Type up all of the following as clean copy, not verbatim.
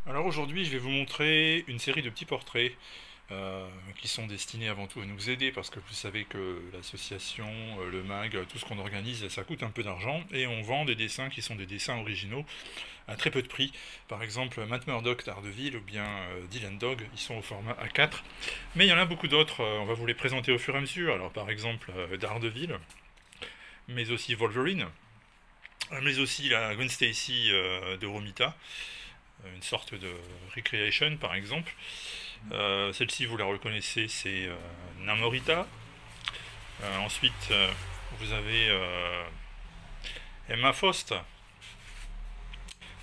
Alors aujourd'hui, je vais vous montrer une série de petits portraits qui sont destinés avant tout à nous aider parce que vous savez que l'association, le mag, tout ce qu'on organise, ça coûte un peu d'argent et on vend des dessins qui sont des dessins originaux à très peu de prix. Par exemple, Matt Murdock d'Ardeville ou bien Dylan Dog, ils sont au format A4. Mais il y en a beaucoup d'autres, on va vous les présenter au fur et à mesure. Alors par exemple, d'Ardeville, mais aussi Wolverine, mais aussi la Gwen Stacy de Romita, une sorte de Recreation par exemple. Celle-ci, vous la reconnaissez, c'est Namorita. Ensuite, vous avez Emma Faust.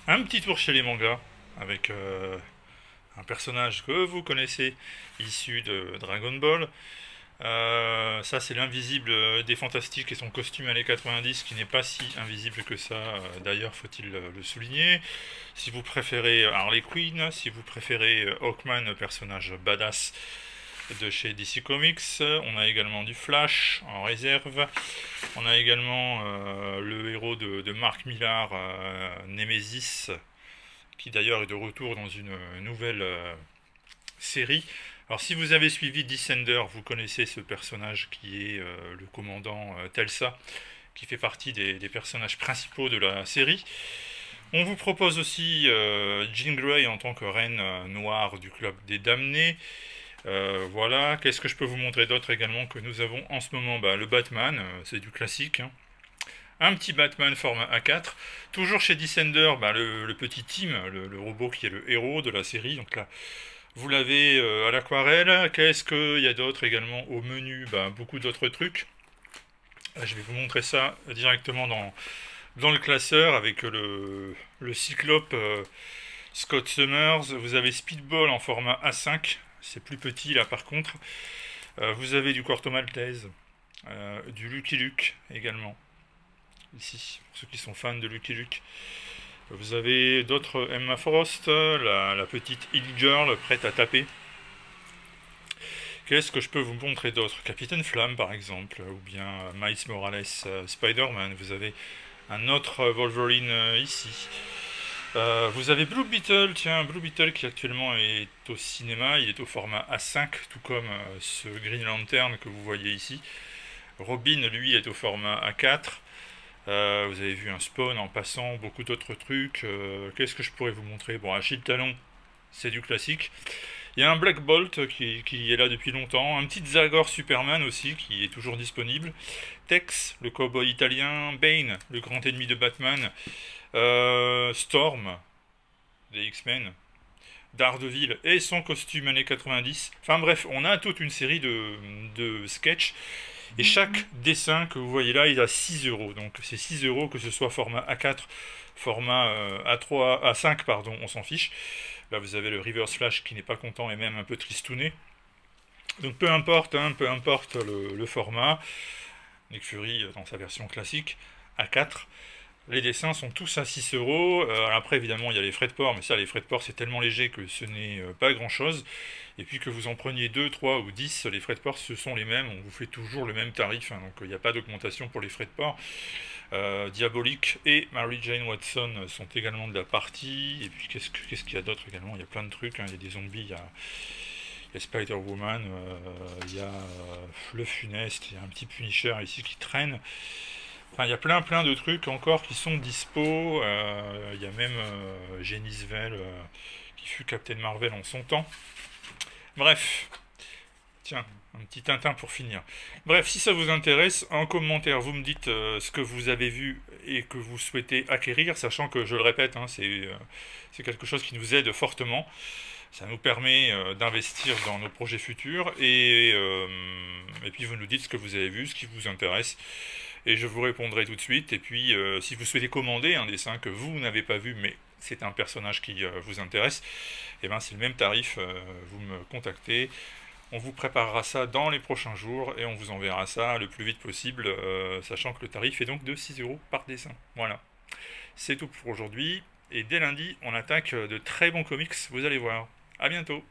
Un petit tour chez les mangas avec un personnage que vous connaissez issu de Dragon Ball. Ça, c'est l'invisible des Fantastiques et son costume années 90 qui n'est pas si invisible que ça, d'ailleurs, faut-il le souligner. Si vous préférez Harley Quinn, si vous préférez Hawkman, personnage badass de chez DC Comics, on a également du Flash en réserve. On a également le héros de Mark Millar, Nemesis, qui d'ailleurs est de retour dans une nouvelle série. Alors si vous avez suivi Descender, vous connaissez ce personnage qui est le commandant Telsa, qui fait partie des personnages principaux de la série. On vous propose aussi Jean Grey en tant que reine noire du club des damnés. Voilà, qu'est-ce que je peux vous montrer d'autre également que nous avons en ce moment? Le Batman, c'est du classique, hein. Un petit Batman format A4. Toujours chez Descender, le petit Tim, le robot qui est le héros de la série. Donc là, vous l'avez à l'aquarelle. Qu'est-ce qu'il y a d'autre également au menu? Beaucoup d'autres trucs. Je vais vous montrer ça directement dans le classeur avec le Cyclope Scott Summers. Vous avez Speedball en format A5. C'est plus petit là par contre. Vous avez du Corto Maltese. Du Lucky Luke également. Ici, pour ceux qui sont fans de Lucky Luke. Vous avez d'autres Emma Frost, la petite Hit Girl prête à taper. Qu'est-ce que je peux vous montrer d'autre? Capitaine Flamme par exemple, ou bien Miles Morales, Spider-Man. Vous avez un autre Wolverine ici. Vous avez Blue Beetle, tiens, Blue Beetle qui actuellement est au cinéma, il est au format A5, tout comme ce Green Lantern que vous voyez ici. Robin, lui, est au format A4. Vous avez vu un Spawn en passant, beaucoup d'autres trucs. Qu'est-ce que je pourrais vous montrer? Bon, Achille Talon, c'est du classique. Il y a un Black Bolt qui est là depuis longtemps. Un petit Zagor Superman aussi, qui est toujours disponible. Tex, le cowboy italien. Bane, le grand ennemi de Batman. Storm, des X-Men. Daredevil et son costume années 90. Enfin bref, on a toute une série de sketchs. Et chaque dessin que vous voyez là, il a 6 euros. Donc c'est 6 euros, que ce soit format A4, format A3, A5, pardon, on s'en fiche. Là vous avez le Reverse Flash qui n'est pas content et même un peu tristouné. Donc peu importe, hein, peu importe le format. Nick Fury dans sa version classique, A4. Les dessins sont tous à 6 euros. Après, évidemment, il y a les frais de port, mais ça, les frais de port, c'est tellement léger que ce n'est pas grand-chose. Et puis que vous en preniez 2, 3 ou 10, les frais de port, ce sont les mêmes. On vous fait toujours le même tarif, hein, donc il n'y a pas d'augmentation pour les frais de port. Diabolique et Mary Jane Watson sont également de la partie. Et puis, qu'est-ce qu'il y a d'autre également? Il y a plein de trucs, hein. Il y a des zombies, il y a Spider-Woman, il y a le Funeste, il y a un petit Punisher ici qui traîne. Enfin, il y a plein de trucs encore qui sont dispo. Il y a même Genisvel qui fut Captain Marvel en son temps. Bref, tiens, un petit Tintin pour finir. Bref, si ça vous intéresse, en commentaire, vous me dites ce que vous avez vu et que vous souhaitez acquérir, sachant que, je le répète, hein, c'est quelque chose qui nous aide fortement. Ça nous permet d'investir dans nos projets futurs et puis vous nous dites ce que vous avez vu, ce qui vous intéresse. Et je vous répondrai tout de suite. Et puis, si vous souhaitez commander un dessin que vous n'avez pas vu, mais c'est un personnage qui vous intéresse, et ben c'est le même tarif. Vous me contactez. On vous préparera ça dans les prochains jours et on vous enverra ça le plus vite possible, sachant que le tarif est donc de 6 euros par dessin. Voilà. C'est tout pour aujourd'hui. Et dès lundi, on attaque de très bons comics. Vous allez voir. À bientôt.